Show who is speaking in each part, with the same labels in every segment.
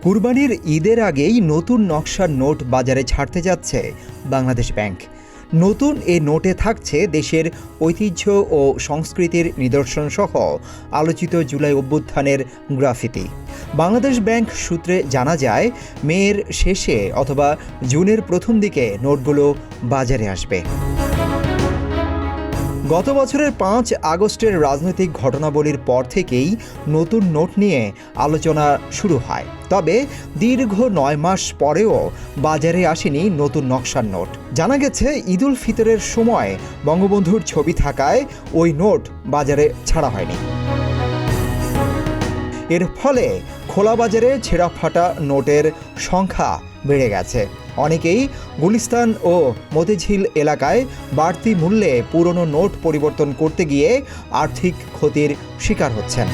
Speaker 1: কুরবানির ঈদের আগেই নতুন নকশার নোট বাজারে ছাড়তে যাচ্ছে বাংলাদেশ ব্যাংক। নতুন এ নোটে থাকছে দেশের ঐতিহ্য ও সংস্কৃতির নিদর্শন সহ আলোচিত জুলাই অভ্যুত্থানের গ্রাফিতি। বাংলাদেশ ব্যাংক সূত্রে জানা যায়, মের শেষে অথবা জুনের প্রথম দিকে নোটগুলো বাজারে আসবে। গত বছরের 5 আগস্টের রাজনৈতিক ঘটনাবলীর পর থেকেই নতুন নোট নিয়ে আলোচনা শুরু হয়। তবে দীর্ঘ 9 মাস পরেও বাজারে আসেনি নতুন নকশার নোট। জানা গেছে, ঈদুল ফিতরের সময় বঙ্গবন্ধুর ছবি থাকায় ওই নোট বাজারে ছাড়া হয়নি। এর ফলে খোলা বাজারে ছেঁড়া ফাটা নোটের সংখ্যা বেড়ে গেছে। অনেকেই গুলিস্তান ও মতিঝিল এলাকায় বাড়তি মূল্যে পুরনো নোট পরিবর্তন করতে গিয়ে আর্থিক ক্ষতির শিকার হচ্ছেন।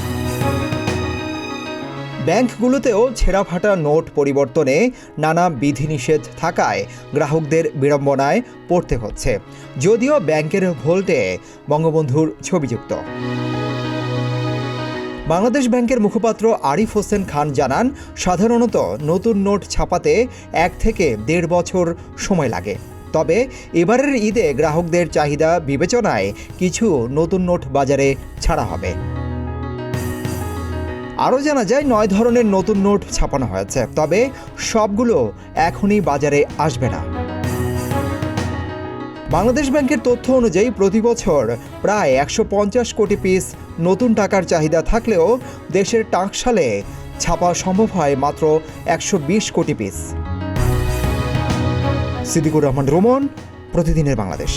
Speaker 1: ব্যাংকগুলোতেও ছেঁড়া ফাটা নোট পরিবর্তনে নানা বিধিনিষেধ থাকায় গ্রাহকদের বিড়ম্বনায় পড়তে হচ্ছে, যদিও ব্যাংকের ভোল্টে বঙ্গবন্ধুর ছবিযুক্ত। বাংলাদেশ ব্যাংকের মুখপাত্র আরিফ হোসেন খান জানান, সাধারণত নতুন নোট ছাপাতে 1 থেকে 1.5 বছর সময় লাগে। তবে এবারের ঈদে গ্রাহকদের চাহিদা বিবেচনায় কিছু নতুন নোট বাজারে ছাড়া হবে। আরও জানা যায়, 9 ধরনের নতুন নোট ছাপানো হয়েছে, তবে সবগুলো এখনই বাজারে আসবে না। বাংলাদেশ ব্যাংকের তথ্য অনুযায়ী প্রতি বছর প্রায় 150 কোটি পিস নতুন টাকার চাহিদা থাকলেও দেশের টাকশালে ছাপা সম্ভব হয় মাত্র 120 কোটি পিস। সিদ্দিকুর রহমান রোমন, প্রতিদিনের বাংলাদেশ।